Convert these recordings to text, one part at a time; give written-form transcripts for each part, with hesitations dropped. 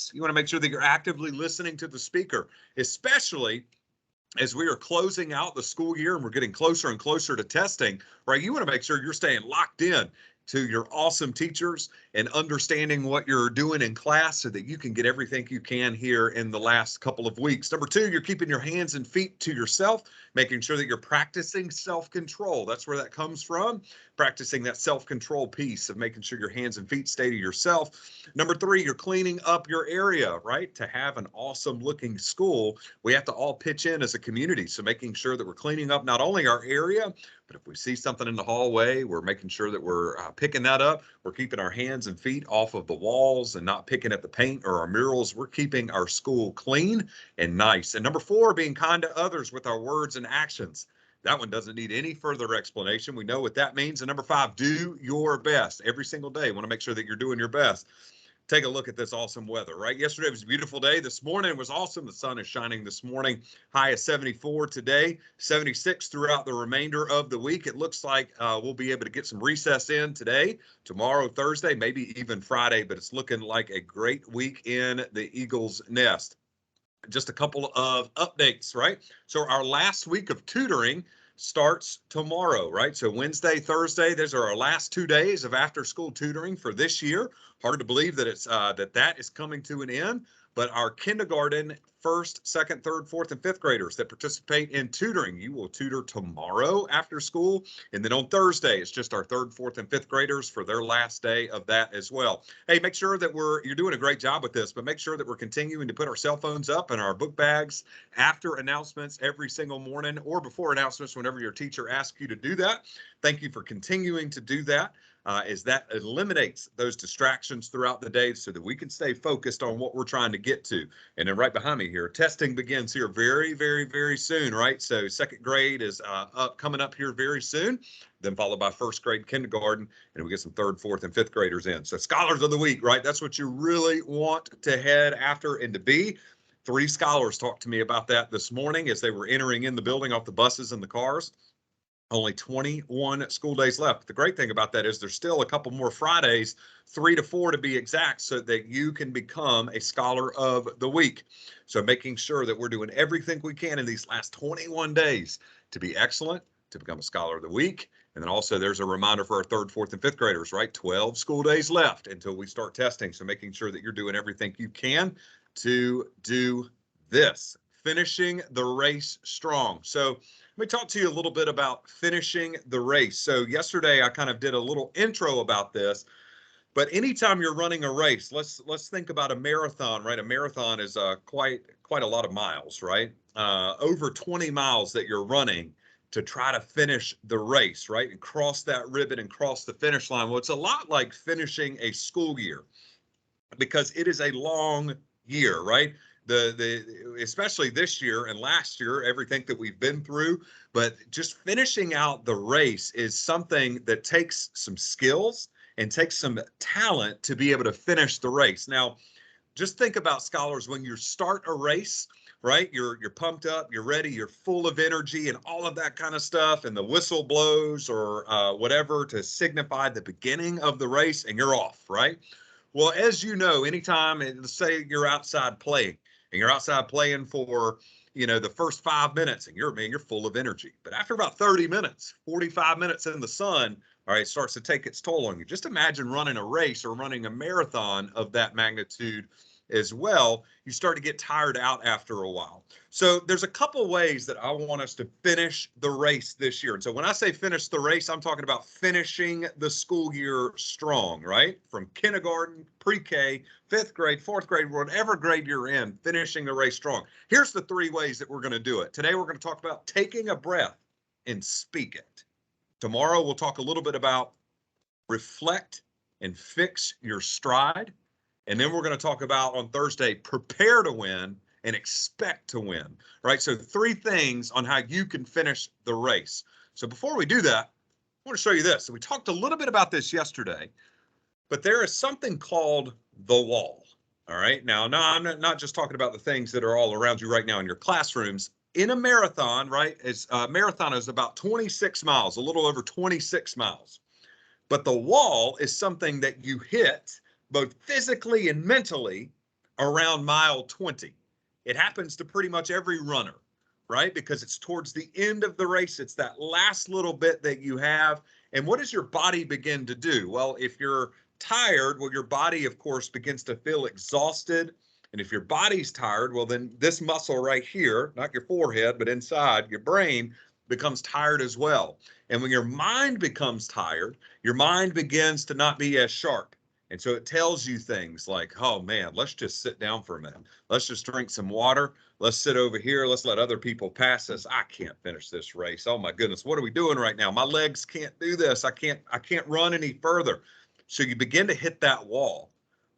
this. You want to make sure that you're actively listening to the speaker, especially as we are closing out the school year and we're getting closer and closer to testing, right? You want to make sure you're staying locked in to your awesome teachers and understanding what you're doing in class so that you can get everything you can here in the last couple of weeks. Number two, you're keeping your hands and feet to yourself, making sure that you're practicing self-control. That's where that comes from, practicing that self-control piece of making sure your hands and feet stay to yourself. Number three, you're cleaning up your area, right? To have an awesome looking school, we have to all pitch in as a community. So making sure that we're cleaning up not only our area, but if we see something in the hallway, we're making sure that we're picking that up. We're keeping our hands and feet off of the walls and not picking at the paint or our murals. We're keeping our school clean and nice. And number four, being kind to others with our words and actions. That one doesn't need any further explanation. We know what that means. And number five, do your best every single day. Want to make sure that you're doing your best. Take a look at this awesome weather, right? Yesterday was a beautiful day. This morning was awesome. The sun is shining this morning. High of 74 today, 76 throughout the remainder of the week. It looks like we'll be able to get some recess in today, tomorrow, Thursday, maybe even Friday, but it's looking like a great week in the Eagle's Nest. Just a couple of updates, right? So our last week of tutoring starts tomorrow, right? So Wednesday, Thursday, those are our last 2 days of after-school tutoring for this year. Hard to believe that it's that is coming to an end, but our kindergarten, first, second, third, fourth, and fifth graders that participate in tutoring, you will tutor tomorrow after school, and then on Thursday, it's just our third, fourth, and fifth graders for their last day of that as well. Hey, make sure that you're doing a great job with this, but make sure that we're continuing to put our cell phones up in our book bags after announcements every single morning or before announcements whenever your teacher asks you to do that. Thank you for continuing to do that. As that eliminates those distractions throughout the day so that we can stay focused on what we're trying to get to. And then right behind me here, testing begins here very, very, very soon, right? So second grade is coming up here very soon, then followed by first grade kindergarten, and we get some third, fourth, and fifth graders in. So scholars of the week, right? That's what you really want to head after and to be. 3 scholars talked to me about that this morning as they were entering in the building off the buses and the cars. Only 21 school days left. The great thing about that is there's still a couple more Fridays, 3 to 4 to be exact, so that you can become a Scholar of the Week. So making sure that we're doing everything we can in these last 21 days to be excellent, to become a Scholar of the Week. And then also there's a reminder for our third, fourth, and fifth graders, right? 12 school days left until we start testing. So making sure that you're doing everything you can to do this. Finishing the race strong. So let me talk to you a little bit about finishing the race. So yesterday I kind of did a little intro about this, but anytime you're running a race, let's think about a marathon, right? A marathon is quite a lot of miles, right? Over 20 miles that you're running to try to finish the race, right? And cross that ribbon and cross the finish line. Well, it's a lot like finishing a school year because it is a long year, right? Especially this year and last year, everything that we've been through, but just finishing out the race is something that takes some skills and takes some talent to be able to finish the race. Now, just think about scholars when you start a race, right? You're pumped up, you're ready, you're full of energy and all of that kind of stuff, and the whistle blows or whatever to signify the beginning of the race, and you're off, right? Well, as you know, anytime, let's say you're outside playing, and you're outside playing for, the first 5 minutes, and you're full of energy. But after about 30 minutes, 45 minutes in the sun, all right, it starts to take its toll on you. Just imagine running a race or running a marathon of that magnitude as well. You start to get tired out after a while. So there's a couple ways that I want us to finish the race this year. And so when I say finish the race, I'm talking about finishing the school year strong, right? From kindergarten, pre-K, fifth grade, fourth grade, whatever grade you're in, finishing the race strong. Here's the 3 ways that we're going to do it. Today, we're going to talk about taking a breath and speak it. Tomorrow, we'll talk a little bit about reflect and fix your stride. And then we're going to talk about on Thursday, prepare to win and expect to win, right? So 3 things on how you can finish the race. So before we do that, I want to show you this. So we talked a little bit about this yesterday, but there is something called the wall, all right? Now, no, I'm not just talking about the things that are all around you right now in your classrooms. In a marathon, right, marathon is about 26 miles, a little over 26 miles. But the wall is something that you hit both physically and mentally around mile 20. It happens to pretty much every runner, right? Because it's towards the end of the race. It's that last little bit that you have. And what does your body begin to do? Well, if you're tired, well, your body, of course, begins to feel exhausted. And if your body's tired, well, then this muscle right here, not your forehead, but inside your brain, becomes tired as well. And when your mind becomes tired, your mind begins to not be as sharp. And so it tells you things like, oh man, let's just sit down for a minute. Let's just drink some water. Let's sit over here. Let's let other people pass us. I can't finish this race. Oh my goodness, what are we doing right now? My legs can't do this. I can't run any further. So you begin to hit that wall.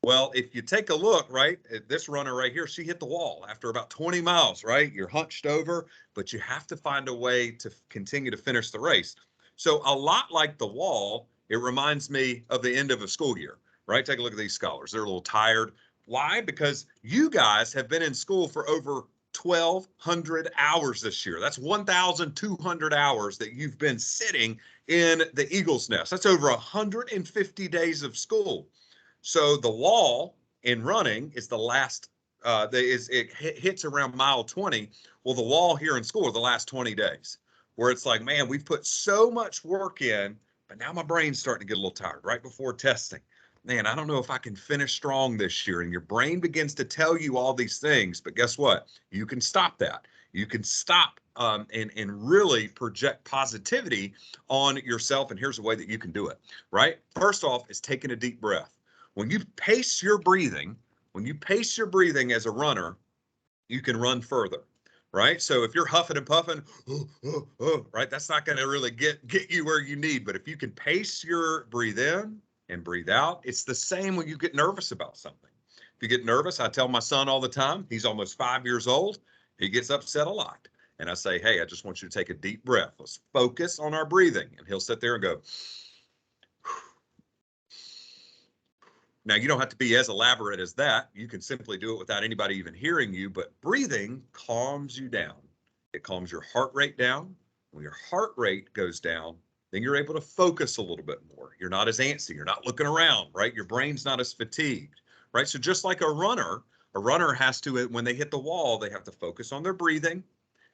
Well, if you take a look, right, at this runner right here, she hit the wall after about 20 miles, right? You're hunched over, but you have to find a way to continue to finish the race. So a lot like the wall, it reminds me of the end of a school year, right? Take a look at these scholars. They're a little tired. Why? Because you guys have been in school for over 1,200 hours this year. That's 1,200 hours that you've been sitting in the eagle's nest. That's over 150 days of school. So the wall in running is the last, it hits around mile 20. Well, the wall here in school are the last 20 days, where it's like, man, we've put so much work in, but now my brain's starting to get a little tired right before testing. Man, I don't know if I can finish strong this year. And your brain begins to tell you all these things, but guess what? You can stop that. You can stop and really project positivity on yourself. And here's a way that you can do it, right? First off is taking a deep breath. When you pace your breathing, as a runner, you can run further, right? So if you're huffing and puffing, right, that's not going to really get you where you need. But if you can pace your breathe in and breathe out, it's the same when you get nervous about something. If you get nervous, I tell my son all the time, he's almost 5 years old. He gets upset a lot. And I say, hey, I just want you to take a deep breath. Let's focus on our breathing. And he'll sit there and go, now, you don't have to be as elaborate as that. You can simply do it without anybody even hearing you, but breathing calms you down. It calms your heart rate down. When your heart rate goes down, then you're able to focus a little bit more. You're not as antsy. You're not looking around, right? Your brain's not as fatigued, right? So just like a runner has to, when they hit the wall, they have to focus on their breathing.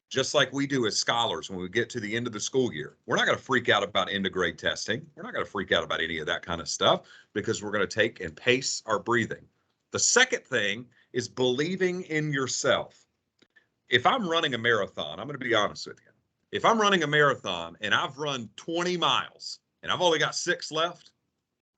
Just like we do as scholars when we get to the end of the school year. We're not going to freak out about end of grade testing. We're not going to freak out about any of that kind of stuff because we're going to take and pace our breathing. The second thing is believing in yourself. If I'm running a marathon, I'm going to be honest with you. If I'm running a marathon and I've run 20 miles and I've only got 6 left,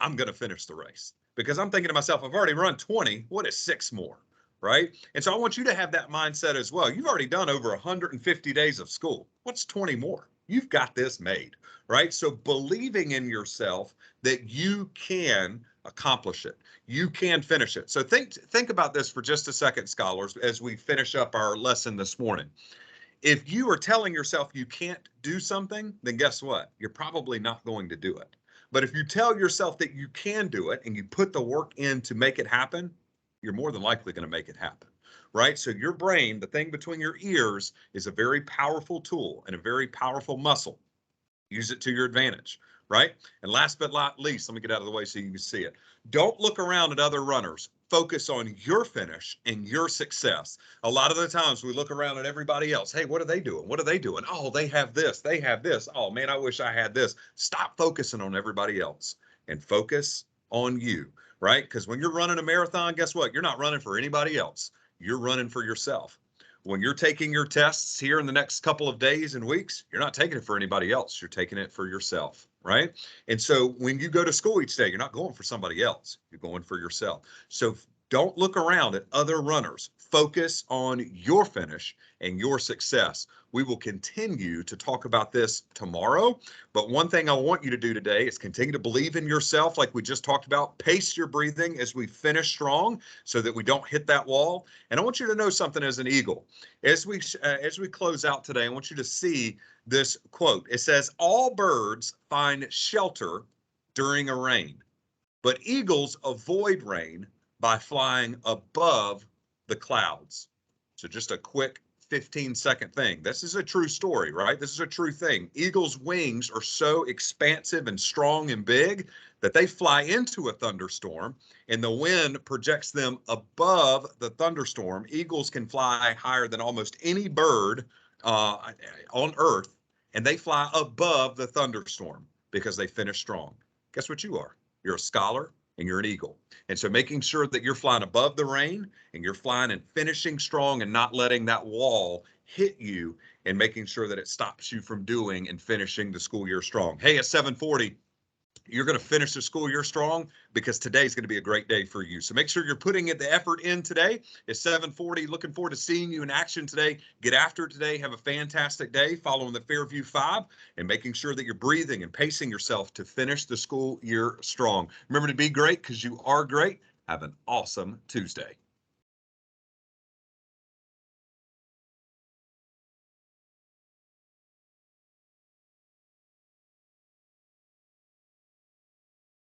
I'm going to finish the race because I'm thinking to myself, I've already run 20. What is 6 more? Right? And so I want you to have that mindset as well. You've already done over 150 days of school. What's 20 more? You've got this made, right? So believing in yourself that you can accomplish it. You can finish it. So think about this for just a second, scholars, as we finish up our lesson this morning. If you are telling yourself you can't do something, then guess what? You're probably not going to do it. But if you tell yourself that you can do it and you put the work in to make it happen, you're more than likely going to make it happen, right? So your brain, the thing between your ears, is a very powerful tool and a very powerful muscle. Use it to your advantage, right? And last but not least, let me get out of the way so you can see it. Don't look around at other runners. Focus on your finish and your success. A lot of the times we look around at everybody else. Hey, what are they doing? What are they doing? Oh, they have this. They have this. Oh, man, I wish I had this. Stop focusing on everybody else and focus on you. Right? Because when you're running a marathon, guess what? You're not running for anybody else. You're running for yourself. When you're taking your tests here in the next couple of days and weeks, you're not taking it for anybody else. You're taking it for yourself, right? And so when you go to school each day, you're not going for somebody else. You're going for yourself. So don't look around at other runners. Focus on your finish and your success. We will continue to talk about this tomorrow. But one thing I want you to do today is continue to believe in yourself, like we just talked about. Pace your breathing as we finish strong so that we don't hit that wall. And I want you to know something as an eagle. As we close out today, I want you to see this quote. It says, all birds find shelter during a rain, but eagles avoid rain by flying above the clouds. So just a quick 15-second thing. This is a true story, right? This is a true thing. Eagles' wings are so expansive and strong and big that they fly into a thunderstorm and the wind projects them above the thunderstorm. Eagles can fly higher than almost any bird on earth, and they fly above the thunderstorm because they finish strong. Guess what you are? You're a scholar and you're an eagle. And so making sure that you're flying above the rain and you're flying and finishing strong and not letting that wall hit you, and making sure that it stops you from doing and finishing the school year strong. Hey, at 7:40, you're going to finish the school year strong because today's going to be a great day for you. So make sure you're putting the effort in today. It's 7:40. Looking forward to seeing you in action today. Get after it today. Have a fantastic day following the Fairview 5 and making sure that you're breathing and pacing yourself to finish the school year strong. Remember to be great because you are great. Have an awesome Tuesday.